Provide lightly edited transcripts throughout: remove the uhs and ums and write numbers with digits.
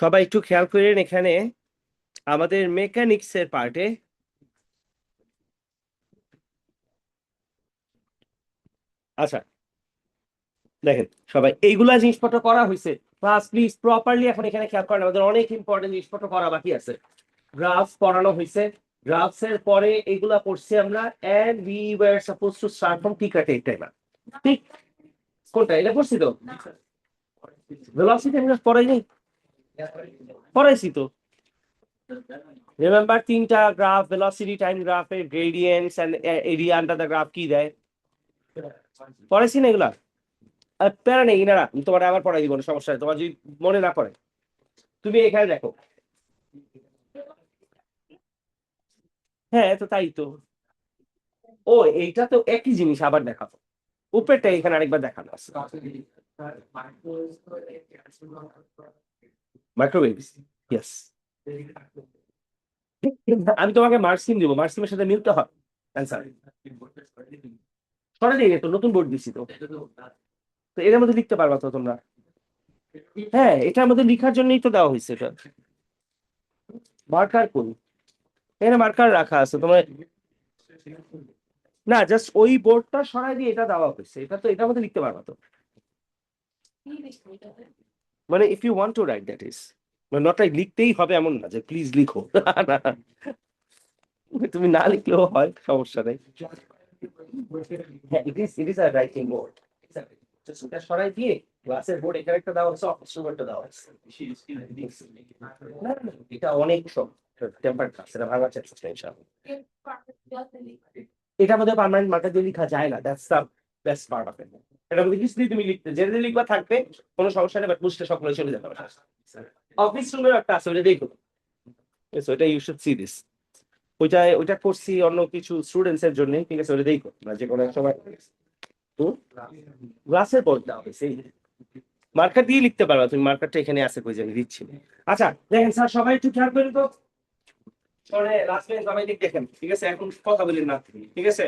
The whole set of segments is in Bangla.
সবাই একটু খেয়াল করেন এখানে আমাদের মেকানিক্স এর পার্টে আচ্ছা দেখেন সবাই এইগুলা জিনিসপত্র করা হয়েছে। ক্লাস প্লিজ প্রপারলি এখন এখানে খেয়াল করেন, আমাদের অনেক ইম্পর্টেন্ট জিনিসপত্র করা বাকি আছে। গ্রাফ পড়ানো হয়েছে, গ্রাফস এর পরে এগুলা পড়ছি আমরা, and we were suppose to start from ticker tape timer. ঠিক কোনটা এটা পড়ছি তো? ভেলোসিটি আমি পড়াইনি, পড়াইছি তো। রিমেম্বার তিনটা গ্রাফ, ভেলোসিটি, টাইম গ্রাফের gradients and area under the graph কি দেয়, পড়াইছি না এগুলা? প্যারা নেই না, তোমার আবার পড়াই দিব না, সমস্যা নেই। তোমার যদি মনে না পড়ে তুমি এখানে দেখো। হ্যাঁ তো তাই তো। ও এইটা তো একই জিনিস আবার দেখাবো, উপরেরটা এখানে আরেকবার দেখানো আছে। Microwaves, yes. আমি তোমাকে মার্কসিম দিব, মার্কসিমের সাথে মিলতে হয় অ্যান্সার। সরে দিই তো, নতুন বোর্ড দিছি তো। তো এর মধ্যে লিখতে পারবা তো তোমরা? হ্যাঁ এটার মধ্যে লিখার জন্যই তো দেওয়া হয়েছে এটা। মার্কার কোন? এখানে মার্কার রাখা আছে তোমার। না জাস্ট ওই বোর্ডটা সরাই দিয়ে এটা দেওয়া হয়েছে, এটা তো এটার মধ্যে লিখতে পারবা তো। মানে if you want to write that is, মানে নট রাইট লিখতেই হবে এমন না যে প্লিজ লিখো না, তুমি না লিখলেও হয়, সমস্যা নেই। হ্যাঁ it is a writing board. ওটা সরাই দিয়ে ক্লাসের বোর্ড এখানে একটা দেওয়া হচ্ছে, অফিস রুমটা দেওয়া হচ্ছে। না, না, এটা অনেক সব টেম্পার ক্লাস, এটা ভাঙা চেষ্টা ইনশাআল্লাহ। এটার মধ্যে পার্মানেন্ট মার্কার দিয়ে লেখা যায় না, that's the best part of it. এটার মধ্যে কিছু তুমি লিখতে যেটা লিখবা থাকবে, কোনো সমস্যা নেই, বাট বুঝতে সকলে চলে যাবে। অফিস রুমের একটা আছে, ওটা দেখো। ওইটা ইউ শুড সি দিস। ওইটা করছি অন্য কিছু স্টুডেন্টস এর জন্য, ঠিক আছে? ওটা দেখো না যে কোনো এক সময় গ্লাসের বোর্ড দাও সেই মার্কার দিয়ে লিখতে পারবা তুমি, মার্কারটা এখানে আছে, কই জানি দিচ্ছি। আচ্ছা দেখেন স্যার, সবাই একটু খেয়াল করেন তো। লাস্ট বেঞ্চ সবাই দিক দেখেন, ঠিক আছে? এখন কথা বলি না, ঠিক আছে?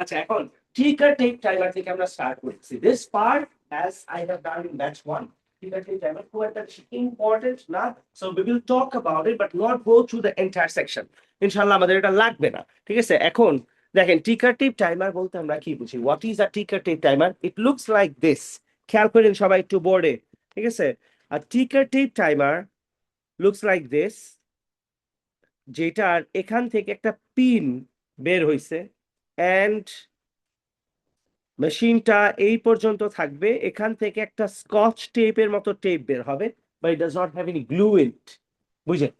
আচ্ছা এখন ট্রিগার টেক টাইমার থেকে আমরা স্টার্ট করছি। This part as I have done in batch 1, trigger tape timer খুব একটা ইম্পর্টেন্ট না, so we will talk about it but not go through the entire section. ইনশাআল্লাহ আমাদের এটা লাগবে না, ঠিক আছে? এখন দেখেন ট্রিগার টেক টাইমার বলতে আমরা কি বুঝি, what is a ticker tape timer? It looks like this. খেয়াল করেন সবাই একটু বোর্ডে, ঠিক আছে? A ticker tape timer looks like this, যেটার এখান থেকে একটা পিন বের হইছে, এন্ড মেশিনটা এই পর্যন্ত থাকবে, এখান থেকে একটা স্কচ টেপের মতো টেপ বের হবে, but it does not have any glue in it. বুঝেন?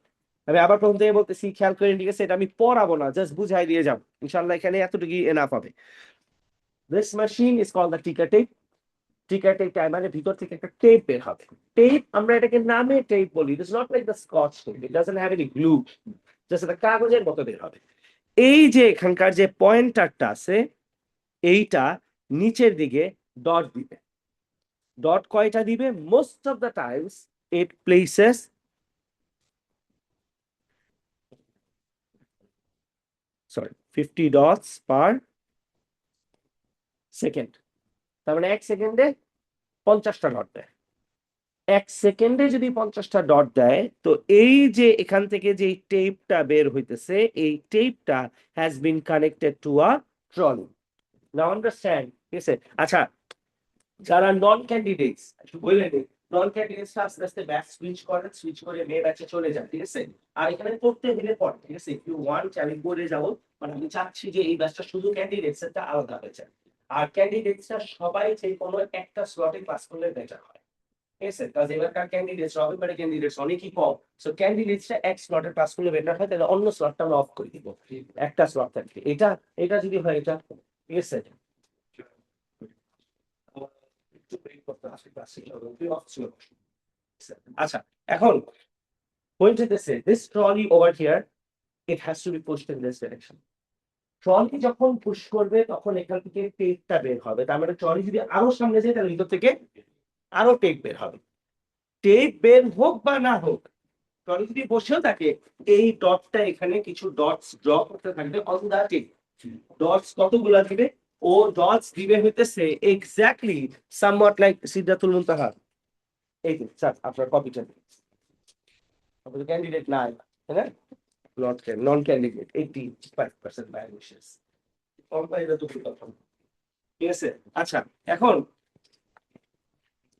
আমি আবার প্রথম থেকে বলতেছি, খেয়াল করে, ঠিক আছে? এটা আমি পড়াবো না, জাস্ট বুঝাই দিয়ে যাবো ইনশাআল্লাহ, এখানে এতটুকু এনাফ হবে। This machine is called the ticker tape. Ticker tape টাইমারের ভিতর থেকে একটা টেপ বের হবে। টেপ আমরা এটাকে নামে টেপ বলি, it is not like the scotch tape, it doesn't have any glue, just একটা কাগজের মতো বের হবে। এই যে এখানকার যে পয়েন্টারটা আছে, এইটা নিচের দিকে ডট দিবে। ডট কয়টা দিবে? Most of the times it places sorry 50 dots per second. তার মানে এক সেকেন্ডে 50টা ডট দেয়। এক সেকেন্ডে যদি 50টা ডট দেয়, তো এই যে এখান থেকে যে টেপটা বের হইতেছে, এই টেপটা has been connected to a trolley. Now understand, ঠিক আছে? আচ্ছা যারা নন ক্যান্ডিডেটস একটু বললেন, নন ক্যান্ডিডেটসরা আস্তে আস্তে ব্যাচ সুইচ করেন, সুইচ করে মে ব্যাচে চলে যান, ঠিক আছে? আর এখানে পড়তে দিলে পড়ে, ঠিক আছে? ইফ ইউ ওয়ান্ট আমি বলে যাবো, মানে আমি চাচ্ছি যে এই ব্যাচটা শুধু ক্যান্ডিডেটস এরটা আলাদা হয়ে যায়, আর ক্যান্ডিডেটসরা সবাই যে কোনো একটা স্লটে ক্লাস করলে বেটার হয়, ঠিক আছে? কারণ এবারকার ক্যান্ডিডেটস রবিবারে ক্যান্ডিডেটস অনেকই কম, সো ক্যান্ডিডেটসরা এক স্লটে ক্লাস করলে বেটার হয়, তাহলে অন্য স্লটটা আমরা অফ করে দিব, একটা স্লট থাকবে। এটা এটা যদি হয় এটা, ঠিক আছে? আচ্ছা এখন point to this, this trolley over here, it has to be pushed in this direction. Trolley যখন পুশ করবে তখন এখান থেকে টেপটা বের হবে, তার মানে ট্রলি যদি আরো সামনে যায় তাহলে ভিতর থেকে আরো টেপ বের হবে। টেপ বের হোক বা না হোক, ট্রলি যদি বসেও থাকে, এই ডটটা এখানে কিছু ডটস ড্র করতে থাকবে অন দা টেপ। ডটস কতগুলা দিবে? ও ডটস দিবে হইতেছে এক্স্যাক্টলি সামওয়াট লাইক সিদরাতুল মুনতাহা। এই যে স্যার আপনার কপিটা, ক্যান্ডিডেট নাই, তাই না? নন ক্যান্ডিডেট 85% বাই উইশেস। এটা তো কথা, ঠিক আছে। আচ্ছা, এখন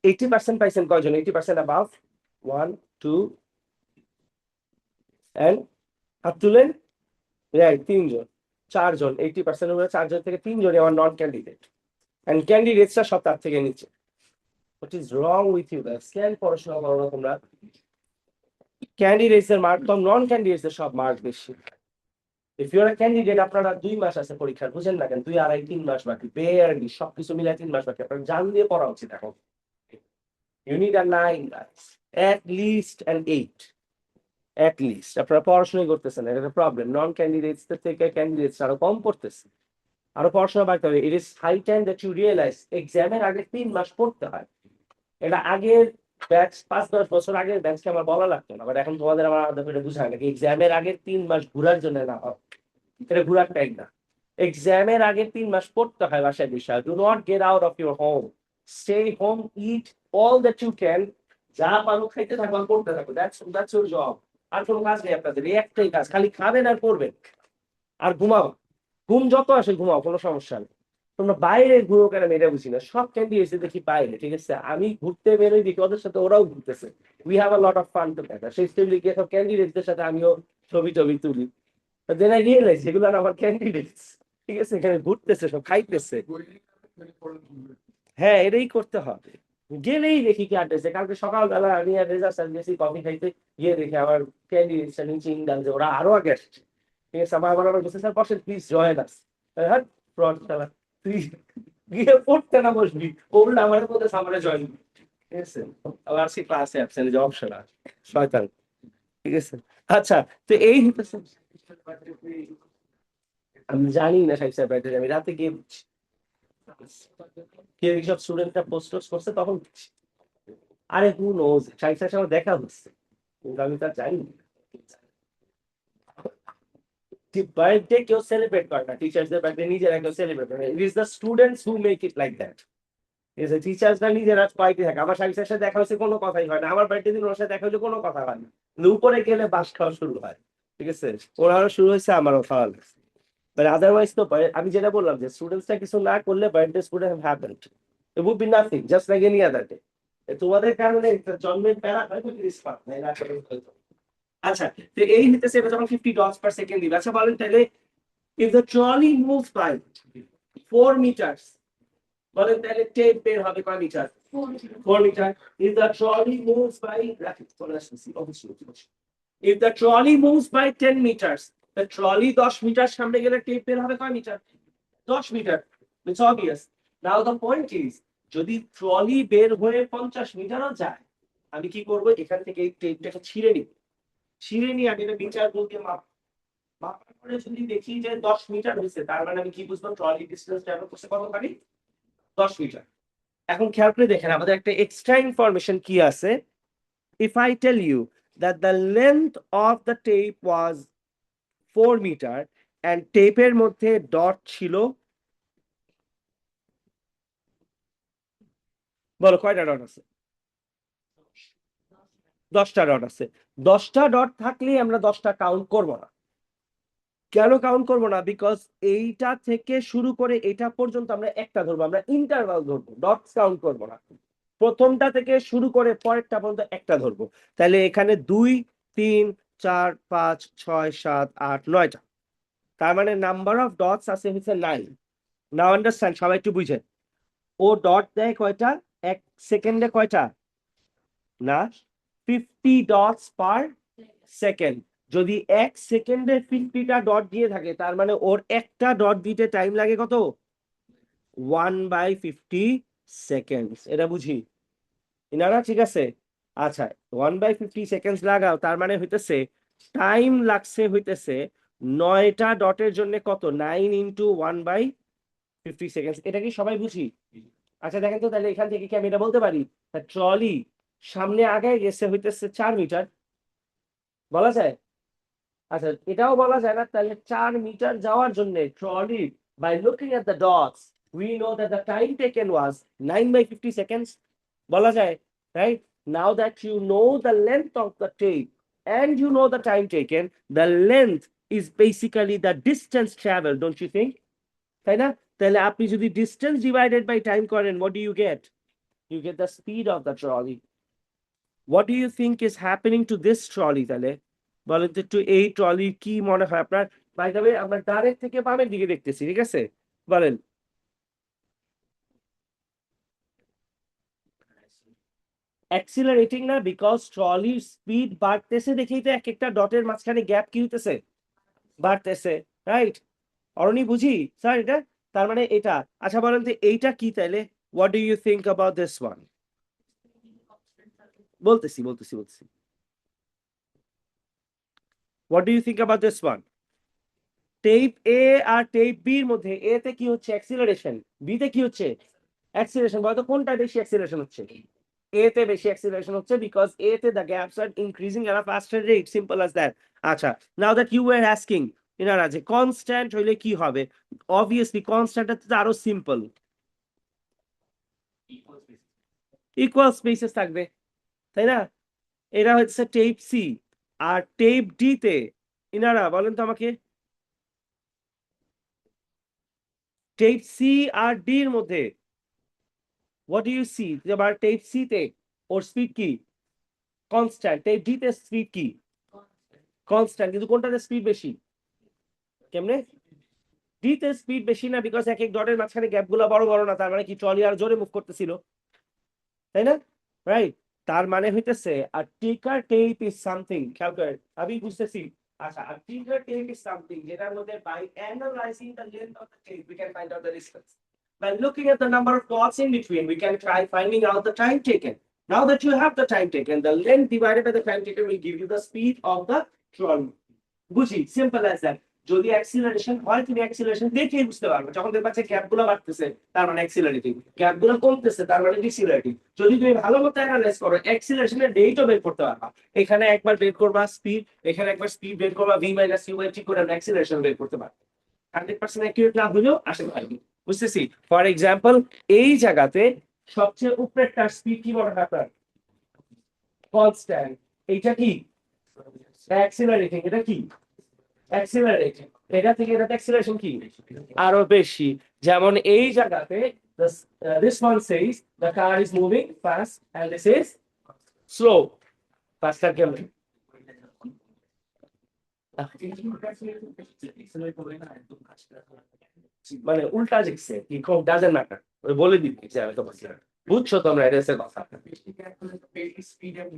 80% পাইছেন কয়জন? 80% অ্যাবাভ 1 2 এন্ড হাত তুলেন, রাইট, 3 জন, 4 জন। 80% উপরে 4 জন থেকে 3 জনই আমার নন ক্যান্ডিডেট, এন্ড ক্যান্ডিডেটসরা সব তার থেকে নিচে। What is wrong with you guys? কেন পড়াশোনা করো না তোমরা? ক্যান্ডিডেটস এর মার্ক কম, নন ক্যান্ডিডেটস এর সব মার্ক বেশি। ইফ ইউ আর ক্যান্ডিডেট, আপনারা 2 মাস আছে পরীক্ষার, বুঝেন না কেন? 2 2.5 3 মাস বাকি, বেয়ারলি সবকিছু মিলাই 3 মাস বাকি। আপনার জান দিয়ে পড়া উচিত এখন। You need a 9 guys, at least an 8, at least। আপনারা পড়াশোনাই করতেছেন, এটা প্রবলেম। নন ক্যান্ডিডেটস থেকে ক্যান্ডিডেটস আরো কম পড়তেছে, আরো পড়াশোনা বাড়তে হবে। It is high time that you realize এক্সামের আগে 3 মাস পড়তে হয়। এটা আগের ব্যাচ, 5-10 বছর আগের ব্যাচকে আমার বলা লাগতো না, বাট এখন তোমাদের আমার আলাদা করে বুঝায় নাকি এক্সামের আগের 3 মাস ঘোরার জন্য না হয়, এটা ঘোরার টাইম না। এক্সামের আগে 3 মাস পড়তে হয় বাসায় বিষয়। Do not get out of your home, stay home, eat all that you can. যা পারো খাইতে থাকো আর পড়তে থাকো, দ্যাটস ইউর জব। আর কোনো কাজ নেই আপনাদের, এই একটাই কাজ, খালি খাবেন আর পড়বেন আর ঘুমাও। ঘুম যত আসে ঘুমাও, কোনো সমস্যা নেই। তোমরা বাইরে ঘুরো কেন আমি এটা বুঝি না। সব ক্যান্ডিডেটস দেখি বাইরে, ঠিক আছে? আমি ঘুরতে বেরোই দেখি ওদের সাথে ওরাও ঘুরতেছে। We have a lot of fun together. সেই স্টেবিলিটি সব ক্যান্ডিডেটদের সাথে আমিও ছবি টবি তুলি। দেন আই রিয়েলাইজ এগুলো না আমার ক্যান্ডিডেটস, ঠিক আছে? এখানে ঘুরতেছে, সব খাইতেছে। হ্যাঁ, এটাই করতে হবে। গেলেই দেখি কি আড্ডাছে। কালকে সকালবেলা আমি আর রেজা স্যার গেছি কফি খাইতে, গিয়ে দেখি আমার ক্যান্ডিডেটস নিচে ইন্ডালছে, ওরা আরো আগে আসছে, ঠিক আছে? আমার আবার বলছে, স্যার বসেন প্লিজ, জয়েন আস। হ্যাঁ, ফ্রড খেলা। তুই গিয়ে পড়তে না বসবি, পড়লে আমার মধ্যে সামনে জয়েন, ঠিক আছে? আবার আজকে ক্লাসে অ্যাবসেন্ট, যে অপশন আছে, শয়তান, ঠিক আছে? আচ্ছা, তো এই হইতেছে, আমি জানি না সাহেব স্যার ব্যাটারি, আমি রাতে গিয়ে বুঝছি। কেউ এইসব স্টুডেন্টরা পোস্ট করছে তখন বুঝছি। আরে হু নোজ, সাহেব স্যার সাথে দেখা হচ্ছে, কিন্তু আমি তার জানি না। বার্থডে কেউ সেলিব্রেট করে না, টিচার্সদের বার্থডে নিজেরা কেউ সেলিব্রেট করে না। It is the students who make it like that. টিচার্সরা নিজেরা পাইতে থাকে। আমার সাহেব স্যারের সাথে দেখা হয়েছে, কোনো কথাই হয় না। আমার বার্থডে দিন ওর সাথে দেখা হয়েছে, কোনো কথা হয় না। কিন্তু উপরে গেলে বাস খাওয়া শুরু হয়, ঠিক আছে? ওনারও শুরু হয়েছে, আমারও খাওয়া লাগছে। But otherwise তো আমি যেটা বললাম যে স্টুডেন্টসরা কিছু না করলে birthday student have happened, it would be nothing, just like any other day. তোমাদের কারণে জন্মের প্যারা হয়তো রিসপার্ট নাই না করে হয়তো। আচ্ছা, তো এই হইতেছে এটা যখন 50 ডটস পার সেকেন্ড দিবে। আচ্ছা বলেন তাহলে, if the trolley moves by 4 meters, বলেন তাহলে টেপ বের হবে কয় meter? 4 meter. if the trolley moves by, রাখি চলে আসছি অবশ্যই। if the trolley moves by 10 meters, the trolley 10 meter সামনে গেলে টেপ বের হবে কয় meter? 10 meter. It's obvious. Now the point is, যদি ট্রলি বের হয়ে 50 মিটারও যায়, আমি কি করব? এখান থেকে এই টেপটাকে ছিঁড়ে নিব। ছিঁড়ে নিয়ে আমি এটা মিটার বলতে মাপার পরে যদি দেখি যে 10 মিটার হয়েছে, তার মানে আমি কি বুঝবো? ট্রলি ডিসটেন্স ট্রাভেল করছে কতখানি? 10 মিটার। এখন খেয়াল করে দেখেন আমাদের একটা এক্সট্রা ইনফরমেশন কি আছে। If I tell you that the length of the tape was 4 meter and টেপের মধ্যে ডট ছিল, বলো কয়টা ডট আছে? 10টা ডট আছে। 10টা ডট থাকলে আমরা 10টা কাউন্ট করব না। কেন কাউন্ট করব না? বিকজ এইটা থেকে শুরু করে এটা পর্যন্ত আমরা একটা ধরবো, আমরা ইন্টারভাল ধরবো, ডটস কাউন্ট করব না। প্রথমটা থেকে শুরু করে পরেরটা পর্যন্ত একটা ধরবো। তাহলে এখানে 2 3 4 5 6 7 8 9টা, তার মানে নাম্বার অফ ডটস আছে হচ্ছে 9। নাও আন্ডারস্ট্যান্ড, সবাই একটু বুঝেন। ও ডট দেয় কয়টা? 1 সেকেন্ডে কয়টা? না, 50 ডটস পার সেকেন্ড। যদি 1 সেকেন্ডে 50টা ডট দিয়ে থাকে, তার মানে ওর একটা ডট দিতে টাইম লাগে কত? 1/50 সেকেন্ডস। এটা বুঝি ইনারা, ঠিক আছে? আচ্ছা, 1/50 সেকেন্ডস লাগাও, তার মানে হইতেছে টাইম লাগছে হইতেছে 9টা ডটের জন্য কত? 9 ইন্টু 1/50 সেকেন্ডস। এটা কি সবাই বুঝি? আচ্ছা দেখেন তো, তাহলে এখান থেকে কি আমি এটা বলতে পারি ট্রলি সামনে আগে গেছে হইতেছে 4 মিটার? বলা যায়? আচ্ছা, এটাও বলা যায় না। তাহলে 4 মিটার যাওয়ার জন্য trolley, by looking at the dots, we know that the time taken was 9/50 seconds. বলা যায়, right? Now that you know the length of the tape and you know the time taken, the length is basically the distance traveled, don't you think? তাই না? তাহলে আপনি যদি distance divided by time করেন, what do you get? You get the speed of the trolley. What do you think is happening to this trolley তাহলে? বলেন তো একটু এই ট্রলি কি মনে হয় আপনার? বাই দ্য ওয়ে আমরা ডাইরেক্ট থেকে বামের দিকে দেখতেছি, ঠিক আছে? বলেন। অ্যাক্সিলারেটিং না, বিকজ ট্রলির স্পিড বাড়তেছে দেখেই তো এক একটা ডটের মাঝখানে গ্যাপ কি হইতেছে, বাড়তেছে, রাইট? অরণি বুঝি স্যার এটা, তার মানে এটা। আচ্ছা বলেন তো এইটা কি তাইলে? What do you think about this one? বলতেছি বলতেছি বলতেছি what do you think about this one? Tape A আর টেপ বি এর মধ্যে এ তে কি হচ্ছে অ্যাক্সিলারেশন, বি তে কি হচ্ছে অ্যাক্সিলারেশন। বলতো কোনটা বেশি অ্যাক্সিলারেশন হচ্ছে? এ তে বেশি অ্যাক্সিলারেশন হচ্ছে, বিকজ এ তে the gaps are increasing at a faster rate, simple as that. আচ্ছা, now that you were asking ইনারা যে কনস্ট্যান্ট হইলে কি হবে, অবভিয়াসলি কনস্ট্যান্ট তো আরো সিম্পল, ইকুয়াল স্পেসেস থাকবে, তাই না? এরা হচ্ছে টেপ সি আর টেপ ডি তে ইনারা বলেন তো আমাকে, টেপ সি আর ডি এর মধ্যে হোয়াট ডু ইউ সি? এবার টেপ সি তে ওর স্পিড কি কনস্ট্যান্ট, টেপ ডি তে স্পিড কি কনস্ট্যান্ট, কিন্তু কোনটাতে স্পিড বেশি? কেমনে? ডি তে স্পিড বেশি না, বিকজ এক এক ডটের মাঝখানে গ্যাপ গুলো বড় বড় না, তার মানে কি ট্রলি আর জোরে মুভ করতেছিল, তাই না? রাইট? তার মানে হইতেছে আর টিকার টেপ ইজ সামথিং, খেয়াল করেন আমি বুঝতেছি। আচ্ছা, আর টিকার টেপ ইজ সামথিং যেটার মধ্যে by analyzing the length of the tape we can find out the distance, by looking at the number of dots in between we can try finding out the time taken. Now that you have the time taken, the length divided by the time taken will give you the speed of the trolley. বুঝি, সিম্পল অ্যাজ দ্যাট। যদি অ্যাক্সিলারেশন হয় তুমি অ্যাক্সিলারেশন দেখেই বুঝতে পারবে, যখন দেখবা যে গ্যাপ গুলো বাড়তেছে তার মানে অ্যাক্সিলারেটিং, গ্যাপ গুলো কমতেছে তার মানে ডিসিলারেটিং। যদি তুমি ভালো মতো অ্যানালাইজ করো অ্যাক্সিলারেশনের রেটও বের করতে পারবা। এখানে একবার বের করবা স্পিড, এখানে একবার স্পিড বের করবা, V minus you by T করে অ্যাক্সিলারেশন বের করতে পারবে। 100% অ্যাকিউরেট না হলেও আসে পারবি, বুঝতেছি? ফর এক্সাম্পল এই জায়গাতে সবচেয়ে উপরেরটার স্পিড কি মনে হয় আপনার? কনস্ট্যান্ট। এইটা কি অ্যাক্সিলারেটিং, এটা কি অ্যাক্সিলারেটিং। এটা থেকে এটা অ্যাক্সিলারেশন কি আরো বেশি। যেমন এই জায়গাতে this one says the car is moving fast and this is slow, faster কেমন? মানে উল্টা লিখছে কি, খুব ডাজেন্ট ম্যাটার, বলে দিচ্ছি আমি তোমাকে, বুঝছো তোমরা এর কথা?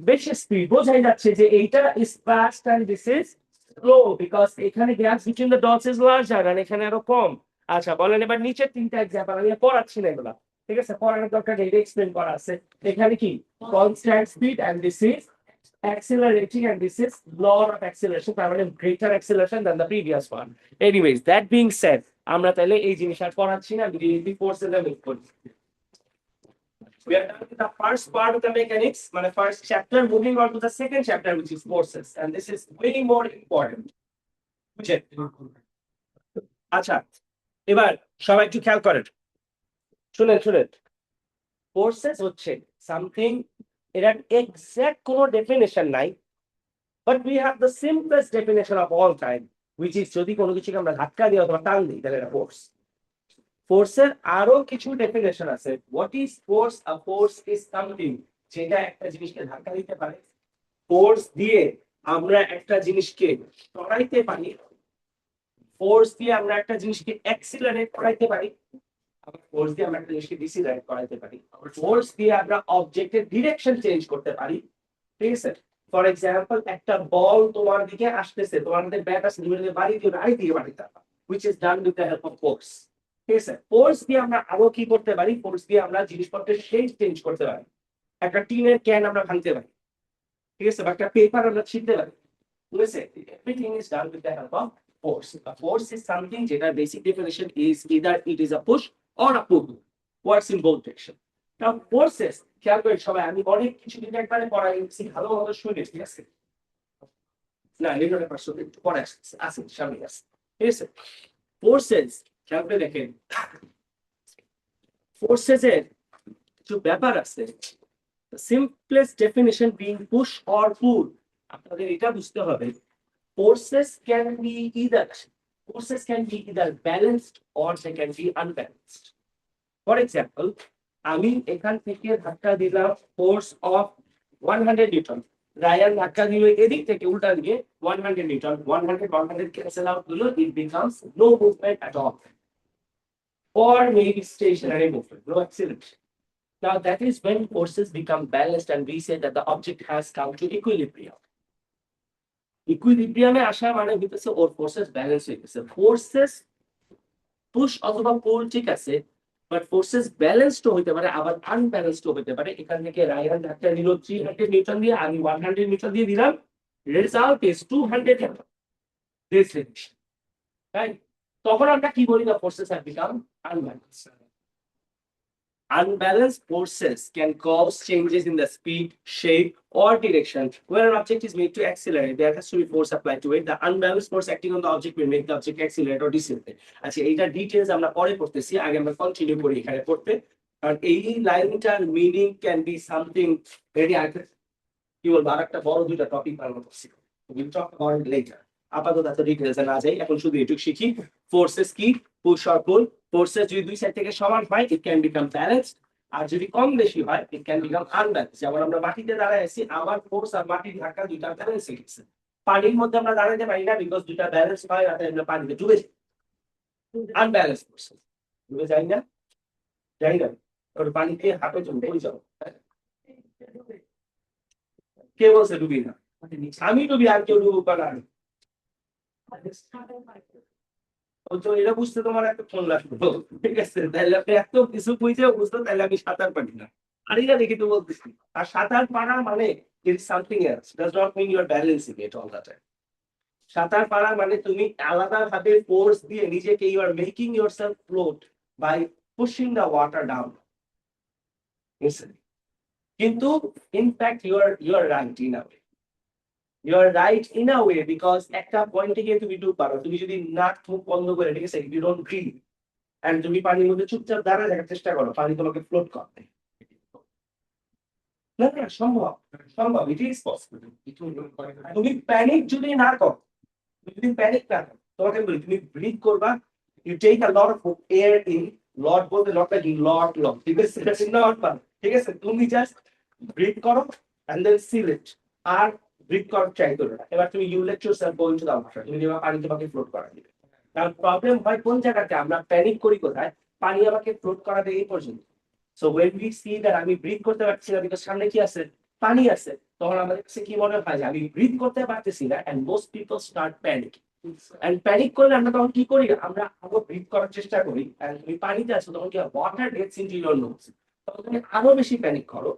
বেশি স্পিড বোঝাই যাচ্ছে যে এইটা is fast and this is slow, because এখানে gaps between the dots is larger আর এখানে আরো কম। আচ্ছা বলেন এবার নিচের তিনটা এক্সাম্পল, আমি পড়াচ্ছি না এগুলা, ঠিক আছে? পড়ানোর দরকার নেই, এক্সপ্লেন করা আছে। এখানে কি constant speed and this is accelerating and this is law of acceleration, তার মানে greater acceleration than the previous one. Anyways, that being said, আমরা তাহলে এই জিনিস আর পড়াচ্ছি না, ডিরেক্টলি কোর্সে মুভ করি। We are done with the first part of the mechanics, মানে first chapter, moving on to the second chapter which is forces, and this is way more important. বুঝছেন? আচ্ছা, এবার সবাই একটু খেয়াল করেন, শুনেন শুনেন। ফোর্সেস হচ্ছে সামথিং, এর এক্সাক্ট কোনো ডেফিনেশন নাই, but we have the simplest definition of all time, which is যদি কোনো কিছুকে আমরা ধাক্কা দিই অথবা টান দিই তাহলে এটা ফোর্স। ফোর্সের আরো কিছু ডেফিনেশন আছে। What is force? A force is something যেটা একটা জিনিসকে ধাক্কা দিতে পারে, ফোর্স দিয়ে আমরা একটা জিনিসকে সরাইতে পারি, ফোর্স দিয়ে আমরা একটা জিনিসকে অ্যাক্সিলারেট করাইতে পারি, ফোর্স দিয়ে আমরা একটা জিনিসকে ডিসিলারেট করাইতে পারি, ফোর্স দিয়ে আমরা অবজেক্টের ডিরেকশন চেঞ্জ করতে পারি, ঠিক আছে? ফর এক্সাম্পল একটা বল তোমার দিকে আসতেছে, তোমার মধ্যে ব্যাট আছে, তুমি যদি বাড়ি দিয়ে বাড়িতে পারবা, which is done with the help of force, ঠিক আছে? ফোর্স দিয়ে আমরা আরো কি করতে পারি? ফোর্স দিয়ে আমরা জিনিসপত্রের শেপ চেঞ্জ করতে পারি, একটা টিনের ক্যান আমরা ভাঙতে পারি, ঠিক আছে? বা একটা পেপার আমরা ছিঁড়তে পারি, ঠিক আছে? Everything is done with the help of force. A force is something যেটা basic definition is either it is a push or a pull, works in both direction. Now forces, খেয়াল করে সবাই, আমি অনেক কিছু কিন্তু একবারে পড়াইছি, ভালোভাবে শুনে, ঠিক আছে? না লিখলে প্রশ্ন একটু পরে আসছে, আসেন সামনে আসছে, ঠিক আছে? ফোর্সেস খেয়াল করে দেখেন, ফোর্সেস এর কিছু ব্যাপার আছে। The simplest definition being push or pull. আপনাদের এটা বুঝতে হবে forces can be either balanced or they can be unbalanced. For example, আমি এখান থেকে ধাক্কা দিলাম ফোর্স অফ 100 নিউটন, রায়ান ধাক্কা দিল এদিক থেকে উল্টা দিকে 100 নিউটন, 100 cancel out হলো, it becomes no movement at all, or maybe stationary movement, no acceleration. Now that is when forces become balanced and we say that the object has come to equilibrium. ইকুইলিব্রিয়ামে আসা মানে হইতেছে ওর ফোর্সেস ব্যালেন্স হয়ে গেছে। ফোর্সেস পুশ অথবা পুল ঠিক আছে, বাট ফোর্সেস ব্যালেন্সড হইতে পারে আবার আনব্যালেন্সড হইতে পারে। এখান থেকে রায়হান ধাক্কা দিল 300 নিউটন দিয়ে, আমি 100 নিউটন দিয়ে দিলাম, result is 200 Newton, this relation, right? তখন আমরা কি বলি, the forces have become unbalanced. Unbalanced forces can cause changes in the speed, shape, or direction. When an object is made to accelerate, there has to be force applied to it. The unbalanced force acting on the object will make the object accelerate or decelerate. আচ্ছা, এইটা ডিটেইলস আমরা পরে পড়তেছি, আগে আমরা কন্টিনিউ করি এখানে পড়তে। কারণ এই লাইনটার meaning can be something very কি বলবো, আরেকটা বড় দুইটা টপিক বানানো করছি, উইল টক অ্যাবাউট লেটার। আপাতত এত ডিটেইলসে না যাই, এখন শুধু এটুকু শিখি ফোর্সেস কি, পুশ অর পুল। ফোর্সেস যদি দুই সাইড থেকে সমান হয়, ইট ক্যান বিকাম ব্যালেন্সড, আর যদি কম বেশি হয়, ইট ক্যান বিকাম আনব্যালেন্সড। যেমন আমরা মাটিতে দাঁড়ায় আছি, আমার ফোর্স আর মাটির ধাক্কা দুইটা ব্যালেন্স হয়ে গেছে। পানির মধ্যে আমরা দাঁড়াতে পারি না, বিকজ দুইটা ব্যালেন্স হয়, আর আমরা পানিতে ডুবে যাই, আনব্যালেন্সড ফোর্স, ডুবে যাই না, যাই না, ওর পানিতে হাঁটো চলে পড়ে যাও। কে বলছে ডুবি না? আমি ডুবি, আর কেউ ডুবুক না। তো এটা বুঝতে তোমার একটা ফোন লাগবে, ঠিক আছে? তাহলে আপনি এত কিছু বুঝে বুঝতে, তাহলে আমি সাঁতার পারি না, পারি না দেখি তো বলতেছি। আর সাঁতার পারা মানে it's something else, does not mean you are balancing it all the time. সাঁতার পারা মানে তুমি আলাদা ভাবে ফোর্স দিয়ে নিজেকে, you are making yourself float by pushing the water down. কিন্তু in fact you are right in a way, you are right in a way, because একটা পয়েন্টে গিয়ে তুমি ডুব পারো, তুমি যদি নাক মুখ বন্ধ করে, ঠিক আছে, ইউ ডোন্ট ব্রিথ, এন্ড তুমি পানির মধ্যে চুপচাপ দাঁড়ায় থাকার চেষ্টা করো, পানি তোমাকে ফ্লোট করবে। না না, সম্ভব, সম্ভব, ইট ইজ পসিবল। তুমি প্যানিক যদি না করো, তুমি যদি প্যানিক না করো, তোমাকে বলি তুমি ব্রিথ করবা, you take a lot of air in, lot বলতে লট লাইক লট লট, ঠিক আছে, নট, ঠিক আছে, তুমি জাস্ট ব্রিথ করো এন্ড দেন সিল ইট, আর ব্রিথ করার ট্রাই করো না। এবার তুমি you let yourself go into the water, তুমি দেখবা পানি তোমাকে ফ্লোট করা দিবে। কারণ প্রবলেম হয় কোন জায়গাতে, আমরা প্যানিক করি কোথায়, পানি আমাকে ফ্লোট করা দেয় এই পর্যন্ত। So when we see that আমি ব্রিথ করতে পারছি না, বিকজ সামনে কি আছে, পানি আছে, তখন আমাদের কাছে কি মনে হয় যে আমি ব্রিথ করতে পারতেছি না, and most people start panic. And panic করলে আমরা তখন কি করি, আমরা আরো ব্রিথ করার চেষ্টা করি, এন্ড তুমি পানিতে আছো, তখন কি water gets into your nose, তখন তুমি আরো বেশি প্যানিক করো।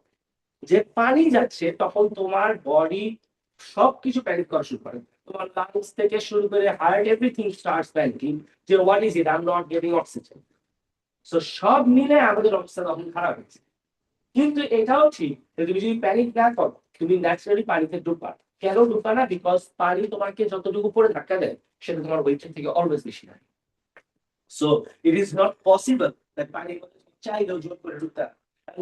যে পানি যাচ্ছে, তখন তোমার বডি সবকিছু প্যানিক করা শুরু করে, তোমার লাংস থেকে শুরু করে হার্ট, এভরিথিং স্টার্টস প্যানিকিং, যে what is it, I am not getting oxygen. So সব মিলে আমাদের অবস্থা তখন খারাপ হয়েছে। কিন্তু এটাও ঠিক যে তুমি যদি প্যানিক না করো, তুমি ন্যাচারালি পানিতে ডুববা। কেন ডুববা না? বিকজ পানি তোমাকে যতটুকু উপরে ধাক্কা দেয়, সেটা তোমার ওয়েটের থেকে অলওয়েজ বেশি হয়। So it is not possible that পানি চাইলেও জোর করে ডুবতে।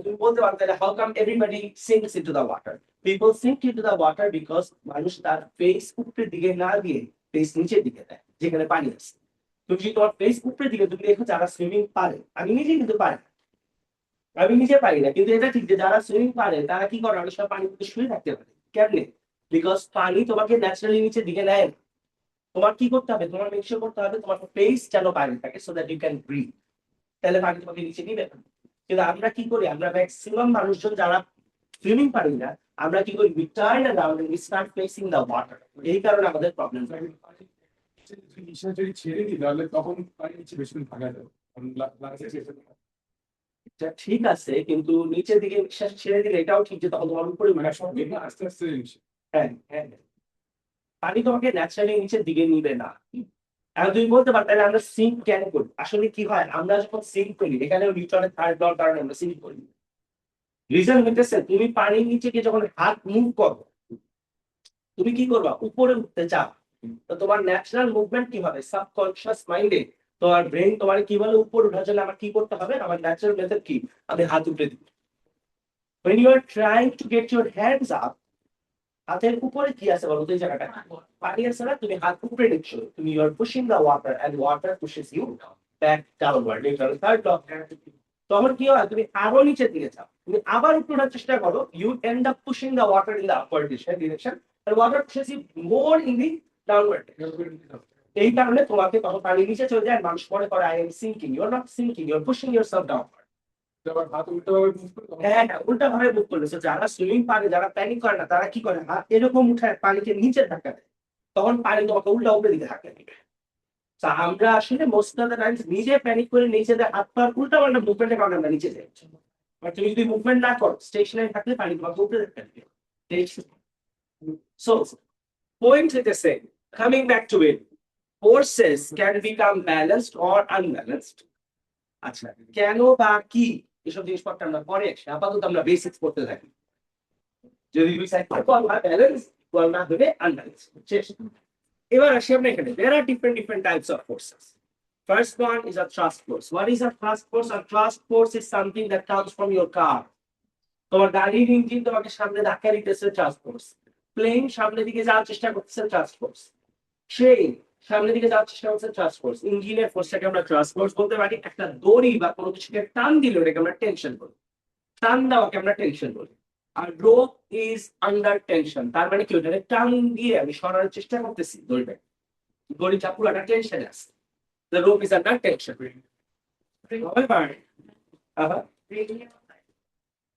তুমি বলতে পারো তাহলে how come everybody sinks into the water? People sink into the water because মানুষ তার ফেস উপরের দিকে না দিয়ে ফেস নিচের দিকে দেয়, যেখানে পানি আছে। তুমি যদি তোমার ফেস উপরের দিকে, তুমি দেখো যারা সুইমিং পারে, আমি নিজে কিন্তু পারি, আমি নিজে পারি না, কিন্তু এটা ঠিক যে যারা সুইমিং পারে তারা কি করে, অনেক সময় পানির মধ্যে শুয়ে থাকতে পারে। কেমনে? বিকজ পানি তোমাকে ন্যাচারালি নিচের দিকে নেয় না। তোমার কি করতে হবে, তোমার মেক শিওর করতে হবে তোমার ফেস যেন পানি থাকে, so that you can breathe, তাহলে পানি তোমাকে নিচে নিবে না। কিন্তু আমরা কি করি, আমরা ম্যাক্সিমাম মানুষজন যারা সুইমিং পারি না, আমরা কি করি, we turn around and we start facing the water. এই কারণে আমাদের প্রবলেম হয়। নিঃশ্বাস যদি ছেড়ে দিই, তাহলে তখন পানি নিচে বেশিক্ষণ থাকা যাবে, এটা ঠিক আছে, কিন্তু নিচের দিকে নিঃশ্বাস ছেড়ে দিলে এটাও ঠিক যে তখন তোমার উপরে আস্তে আস্তে হ্যাঁ হ্যাঁ, পানি তোমাকে ন্যাচারালি নিচের দিকে নিবে না। এখন তুমি বলতে পারো তাহলে আমরা সিঙ্ক কেন করি? আসলে কি হয়, আমরা যখন সিঙ্ক করি, এখানে নিউটনের থার্ড লর কারণে আমরা সিঙ্ক করি। রিজন হইতেছে তুমি পানির নিচে গিয়ে যখন হাত মুভ করো, তুমি কি করবা, উপরে উঠতে চাও, তো তোমার ন্যাচারাল মুভমেন্ট কি হবে, সাবকনশিয়াস মাইন্ডে তোমার ব্রেন তোমার কি বলে, উপরে ওঠার জন্য আমার কি করতে হবে, আমার ন্যাচারাল মেথড কি, আমি হাত উপরে দিব। When you are trying to get your hands up, হাতের উপরে কি আছে বলো তো এই জায়গাটা পানি আছে না তুমি হাত উপরে নিচ্ছ তুমি you are pushing the water and water pushes you back downward Newton's third law তখন কি হয় তুমি আরো নিচে দিকে যাও তুমি আবার উপরে ওঠার চেষ্টা করো you end up pushing the water in the upward direction and water pushes you more in the downward এই কারণে তোমাকে তখন পানি নিচে চলে যায় মানুষ মনে করে I am sinking you are not sinking you are pushing yourself downward আবার হাত উল্টোভাবে মুভ করে তখন হ্যাঁ হ্যাঁ উল্টা ভাবে মুভ করলে যারা সুইমিং পারে যারা প্যানিক করে না তারা কি করে হাত এরকম উঠায় পানিকে নিচে ধাক্কা দেয় তখন পানি তোমাকে উল্টা উপরে দিকে ধাক্কা দিবে তা আমরা আসলে মোস্ট অফ দ্য টাইমস নিজে প্যানিক করে নিচে দেয় হাত পা উল্টা পাল্টা মুভমেন্টের কারণে আমরা নিচে যাই আর তুমি যদি মুভমেন্ট না করো স্টেশনারি থাকলে পানি তোমাকে উপরে ধাক্কা দিবে সো পয়েন্ট হইতেছে coming back to it forces can become balanced or unbalanced আচ্ছা কেন বা কি এসব জিনিসপত্র আমরা পরে আসি আপাতত আমরা বেসিক্স পড়তে থাকি যদি দুই সাইড থাকে আমরা ব্যালেন্স বল না হবে আনব্যালেন্স শেষ এবার আসি আমরা এখানে there are different types of forces first one is a thrust force what is a thrust force a thrust force is something that comes from your car তোমার গাড়ির ইঞ্জিন তোমাকে সামনে ধাক্কা দিতেছে thrust force প্লেন সামনের দিকে যাওয়ার চেষ্টা করতেছে thrust force ট্রেন সামনের দিকে যাওয়ার চেষ্টা করছে ট্রাস্ট ফোর্স ইঞ্জিনের ফোর্সটাকে আমরা ট্রাস্ট ফোর্স বলতে পারি একটা দড়ি বা কোনো কিছুকে টান দিলে ওটাকে আমরা টেনশন বলি টান দেওয়াকে আমরা টেনশন বলি আর রোপ ইজ আন্ডার টেনশন তার মানে কি ওটাকে টান দিয়ে আমি সরানোর চেষ্টা করতেছি দড়িটাকে দড়িটা পুরোটা টেনশনে আছে the rope is under tension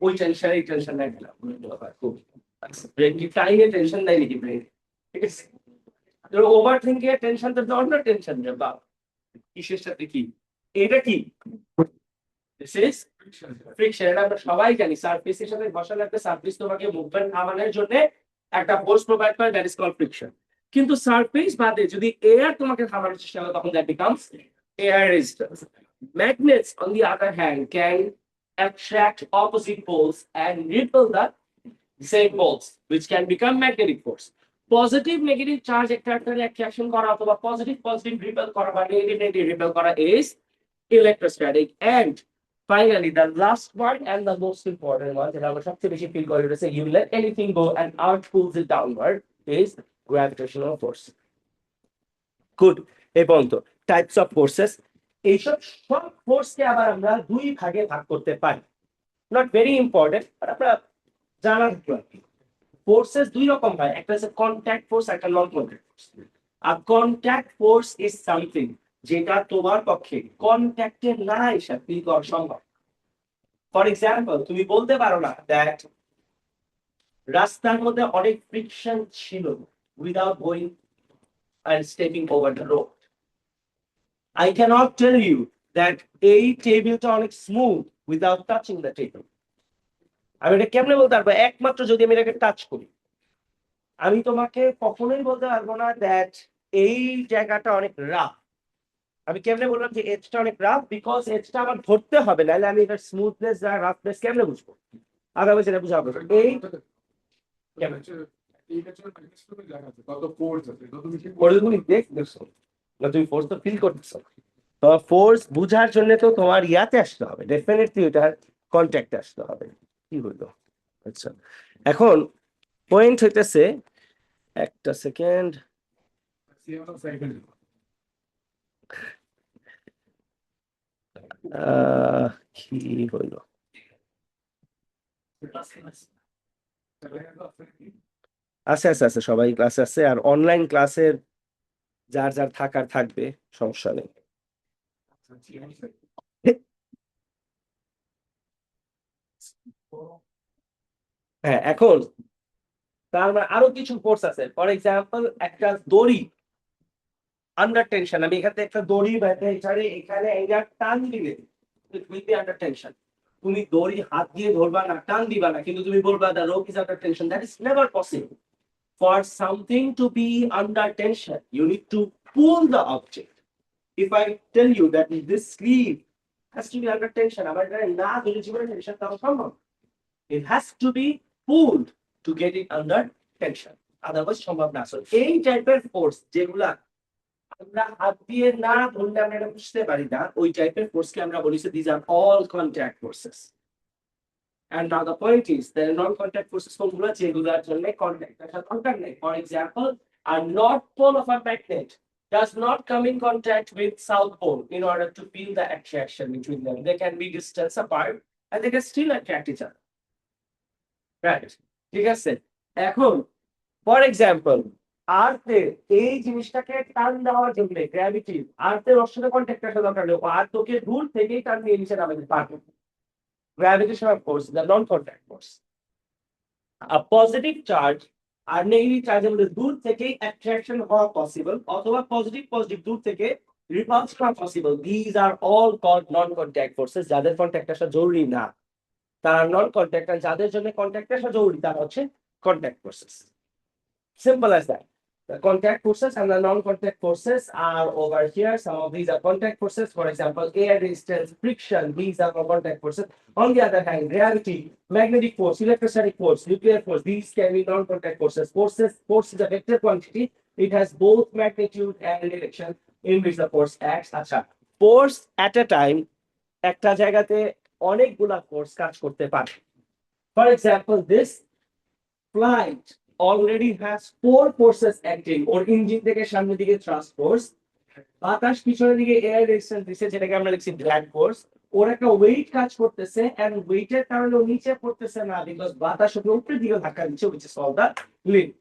ওই টেনশন এই টেনশন নাই দিলাম খুব ব্রেন কি টাইমে টেনশন নাই নাকি ব্রেন ঠিক আছে ওভার থিঙ্কিং এর টেনশন তো অন্য টেনশন রে বাপ কিসের সাথে কি এটা কি দিস ইজ ফ্রিকশন এটা আমরা সবাই জানি সারফেসের সাথে ঘষা লাগবে সারফেস তোমাকে মুভমেন্ট থামানোর জন্য একটা ফোর্স প্রোভাইড করে দ্যাট ইজ কল্ড ফ্রিকশন কিন্তু সারফেস বাদে যদি এয়ার তোমাকে থামানোর চেষ্টা করে তখন that becomes air resistance magnets on the other hand can attract opposite poles and repel the same poles which can become magnetic force positive negative charge একটা অ্যাট্রাকশন করা অথবা পজিটিভ পজিটিভ রিপেল করা বা নেগেটিভ নেগেটিভ রিপেল করা is electrostatic and finally the last one and the most important one যেটা আমরা সবচেয়ে বেশি ফিল করি হচ্ছে you let anything go and earth pulls it downward is gravitational force good এই পর্যন্ত টাইপস অফ ফোর্সেস এইসব সব ফোর্সকে আবার আমরা দুই ভাগে ভাগ করতে পারি নট ভেরি ইম্পর্টেন্ট বাট আমরা জানা থাকবে ফোর্সেস দুই রকম হয় একটা হচ্ছে কন্ট্যাক্ট ফোর্স একটা নন কন্ট্যাক্ট ফোর্স আর কন্ট্যাক্ট ফোর্স ইজ সামথিং যেটা তোমার পক্ষে কন্ট্যাক্টে না এসে ফিল করা সম্ভব ফর এক্সাম্পল তুমি বলতে পারো না দ্যাট রাস্তার মধ্যে অনেক ফ্রিকশন ছিল without going and stepping over the road I cannot tell you that এই টেবিলটা অনেক smooth without touching the table আমি এটা কেমনে বলতে পারবো একমাত্র যদি আমি এটাকে টাচ করি আমি তোমাকে কখনোই বলতে পারবো না দ্যাট এই জায়গাটা অনেক রাফ আমি কেমনে বললাম যে এজটা অনেক রাফ বিকজ এজটা আমার ধরতে হবে নাহলে আমি এটার স্মুথনেস আর রাফনেস কেমনে বুঝবো আগামী সেটা বুঝাবো এই কত ফোর্স আছে তত বেশি তুমি দেখছো না তুমি ফোর্স তো ফিল করতেছো তো ফোর্স বুঝার জন্য তো তোমার ইয়াতে আসতে হবে ডেফিনেটলি ওটার কন্ট্যাক্টে আসতে হবে কি হইলো আচ্ছা এখন পয়েন্ট হইতেছে একটা সেকেন্ড সাইকেল কি হইলো আছে আছে আছে সবাই ক্লাসে আছে আর অনলাইন ক্লাসের যার যার থাকার থাকবে সমস্যা নেই হ্যাঁ এখন তার মানে আরো কিছু ফোর্স আছে ফর এক্সাম্পল একটা দড়ি আন্ডার টেনশন আমি এখান থেকে একটা দড়ি এখানে এখানে টান দিলে উইল বি আন্ডার টেনশন তুমি দড়ি হাত দিয়ে ধরবা না টান দিবা না কিন্তু তুমি বলবা the rope is under tension that is never possible for something to be under tension you need to pull the object if I tell you that this sleeve has to be under tension আমার না ধরে জীবনে টেনশন দেওয়া সম্ভব it has to be pulled to get it under tension otherwise সম্ভব না সো এই টাইপের ফোর্স যেগুলা আমরা হাত দিয়ে না ধরলে আমরা এটা বুঝতে পারি না ওই টাইপের ফোর্সকে আমরা বলি this are all contact forces And now the point is, the non-contact forces কোনগুলো যেগুলোর জন্য কন্ট্যাক্টের সাথে দরকার নেই। For example, a north pole of a magnet does not come in contact with south pole in order to feel the attraction between them. They can be distance apart and they can still attract each other. Right? ঠিক আছে? এখন ফর এক্সাম্পল আর্থের এই জিনিসটাকে টান দেওয়ার জন্য গ্র্যাভিটি আর্থের ওর সাথে কন্ট্যাক্ট রাখা দরকার নেই, আর্থ ওকে দূর থেকেই টান দিয়ে নিচে নামাতে পারবে। Gravitational force, the non-contact force. A positive charge আর নেগেটিভ চার্জের মধ্যে দূর থেকেই অ্যাট্রাকশন হওয়া পসিবল, অথবা পজিটিভ পজিটিভ দূর থেকে রিপালস করা possible. These are all called noncontact forces. যাদের কন্ট্যাক্ট আসা জরুরি না তারা নন কন্ট্যাক্ট, আর যাদের জন্য কন্ট্যাক্ট আসা জরুরি তারা হচ্ছে contact forces. Simple as that. The contact forces and the non-contact forces are over here. Some of these are contact forces. For example, air resistance, friction, these are all contact forces. On the other hand, gravity, magnetic force, electrostatic force, nuclear force, these can be non-contact forces. Force is a vector quantity. It has both magnitude and direction in which the force acts. আচ্ছা, force at a time একটা জায়গাতে অনেকগুলা ফোর্স কাজ করতে পারে। For example, this flight already has 4 forces acting, or engine থেকে সামনের দিকে থ্রাস্ট ফোর্স, বাতাস পিছনের দিকে এয়ার রেজিস্ট্যান্স দিছে যেটাকে আমরা লিখছি ড্র্যাগ ফোর্স। ওর একটা ওয়েট কাজ করতেছে, এন্ড ওয়েটের কারণে ও নিচে পড়তেছে না, বিকজ বাতাস ওকে উপরের দিকে ধাক্কা দিচ্ছে, which is called the lift.